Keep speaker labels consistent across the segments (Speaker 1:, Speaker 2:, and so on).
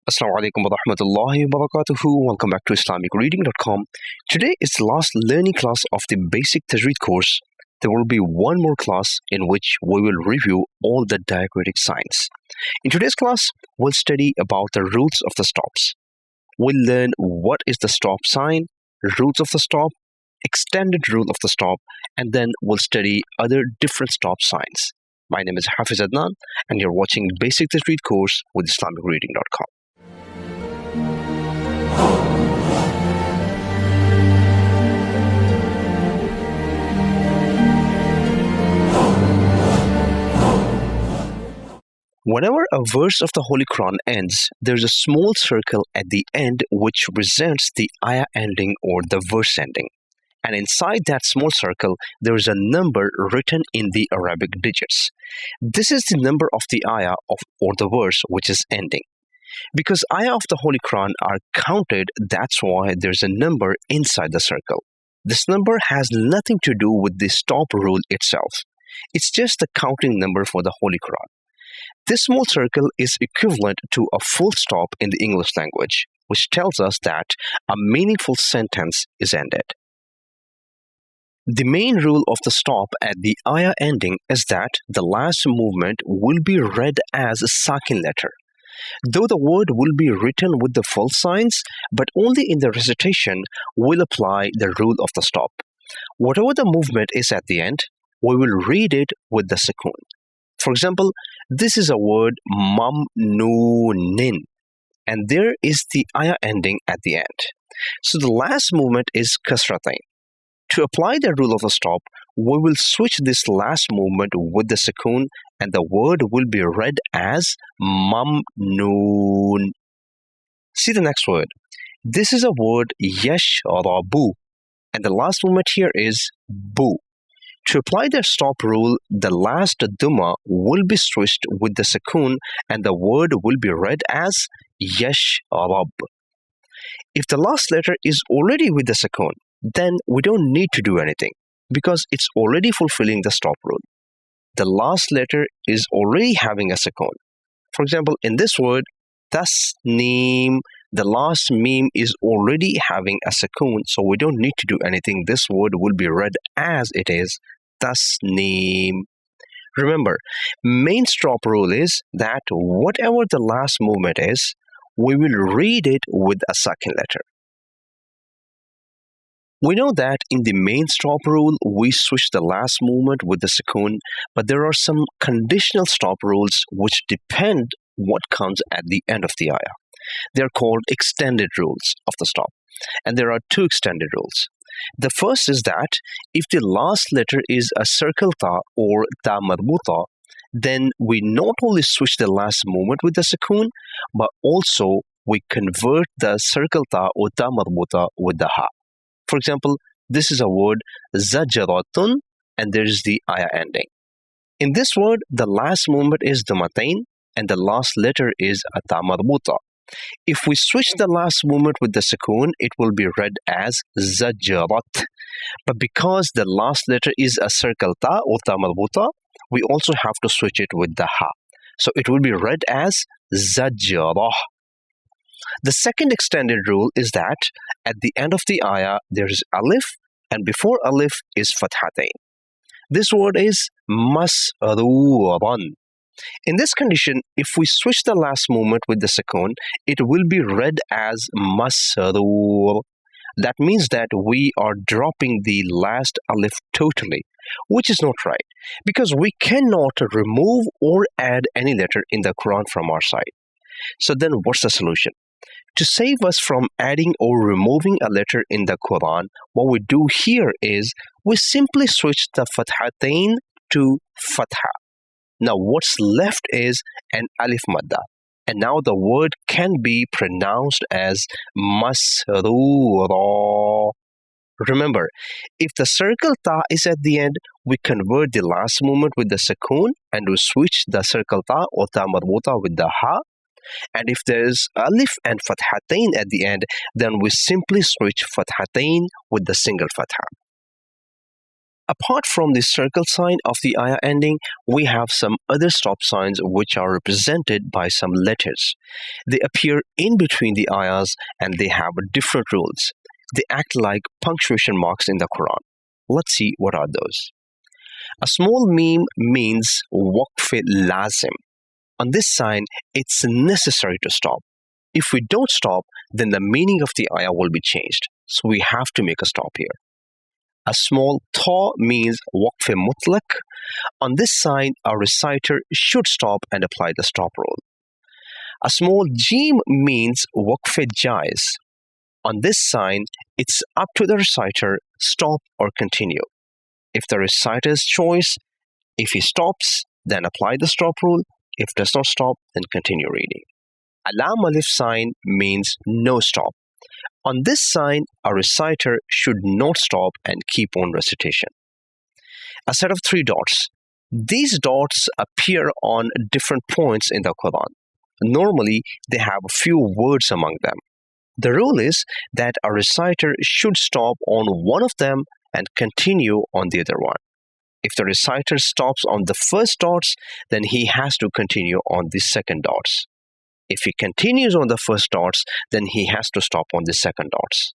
Speaker 1: Assalamu alaikum wa rahmatullahi wa barakatuhu. Welcome back to IslamicReading.com. Today is the last learning class of the basic Tajweed course. There will be one more class in which we will review all the diacritic signs. In today's class, we'll study about the rules of the stops. We'll learn what is the stop sign, rules of the stop, extended rule of the stop, and then we'll study other different stop signs. My name is Hafiz Adnan, and you're watching Basic Tajweed course with IslamicReading.com. Whenever a verse of the Holy Quran ends, there's a small circle at the end which represents the ayah ending or the verse ending. And inside that small circle, there is a number written in the Arabic digits. This is the number of the ayah or the verse which is ending. Because ayah of the Holy Quran are counted, that's why there's a number inside the circle. This number has nothing to do with the stop rule itself. It's just the counting number for the Holy Quran. This small circle is equivalent to a full stop in the English language, which tells us that a meaningful sentence is ended. The main rule of the stop at the ayah ending is that the last movement will be read as a sakin letter. Though the word will be written with the full signs, but only in the recitation will apply the rule of the stop. Whatever the movement is at the end, we will read it with the sukoon. For example, this is a word mamnoonin, and there is the ayah ending at the end. So the last movement is kasratain. To apply the rule of the stop, we will switch this last movement with the sukoon, and the word will be read as mamnoon. See the next word. This is a word yashrabu, and the last movement here is bu. To apply the stop rule, the last dhamma will be switched with the sukoon, and the word will be read as yashrab. If the last letter is already with the sukoon, then we don't need to do anything because it's already fulfilling the stop rule. The last letter is already having a sukoon. For example, in this word, tasneem, the last meme is already having a sukoon, so we don't need to do anything. This word will be read as it is, tasneem. Remember, main stop rule is that whatever the last movement is, we will read it with a sakin letter. We know that in the main stop rule, we switch the last movement with the sukoon, but there are some conditional stop rules which depend what comes at the end of the ayah. They are called extended rules of the stop, and there are two extended rules. The first is that if the last letter is a circle ta or ta marbuta, then we not only switch the last movement with the sukoon, but also we convert the circle ta or ta marbuta with the ha. For example, this is a word zajaratun, and there is the ayah ending. In this word, the last movement is dhammatain, and the last letter is a ta marbuta. If we switch the last movement with the sukoon, it will be read as zajarat. But because the last letter is a circle ta or ta marbuta, we also have to switch it with the ha. So it will be read as zajarah. The second extended rule is that at the end of the ayah, there is alif, and before alif is fathatain. This word is masruran. In this condition, if we switch the last movement with the sukoon, it will be read as masrur. That means that we are dropping the last alif totally, which is not right, because we cannot remove or add any letter in the Quran from our side. So then what's the solution? To save us from adding or removing a letter in the Quran, what we do here is we simply switch the fathatain to fatha. Now what's left is an alif madda, and now the word can be pronounced as masrura. Remember, if the circle ta is at the end, we convert the last movement with the sukoon, and we switch the circle ta or ta marbuta with the ha. And if there is alif and fathatain at the end, then we simply switch fathatain with the single fatha. Apart from the circle sign of the ayah ending, we have some other stop signs which are represented by some letters. They appear in between the ayahs and they have different rules. They act like punctuation marks in the Quran. Let's see what are those. A small meme means waqf lazim. On this sign, it's necessary to stop. If we don't stop, then the meaning of the ayah will be changed. So we have to make a stop here. A small ta means waqf mutlaq. On this sign, a reciter should stop and apply the stop rule. A small jim means waqf jaiz. On this sign, it's up to the reciter, stop or continue. If the reciter's choice, if he stops, then apply the stop rule. If does not stop, then continue reading. A lam alif sign means no stop. On this sign, a reciter should not stop and keep on recitation. A set of 3 dots. These dots appear on different points in the Quran. Normally, they have a few words among them. The rule is that a reciter should stop on one of them and continue on the other one. If the reciter stops on the first dots, then he has to continue on the second dots. If he continues on the first dots, then he has to stop on the second dots.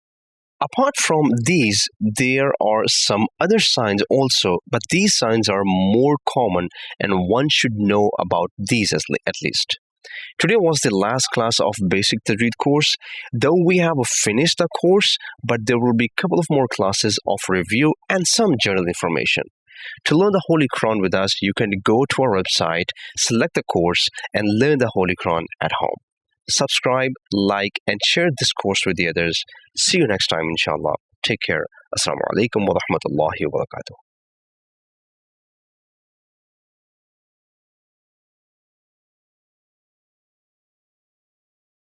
Speaker 1: Apart from these, there are some other signs also, but these signs are more common and one should know about these at least. Today was the last class of Basic Tajweed course. Though we have finished the course, but there will be a couple of more classes of review and some general information. To learn the Holy Quran with us, you can go to our website, select the course, and learn the Holy Quran at home. Subscribe, like, and share this course with the others. See you next time, inshallah. Take care. Assalamu alaikum wa rahmatullahi wa barakatuh.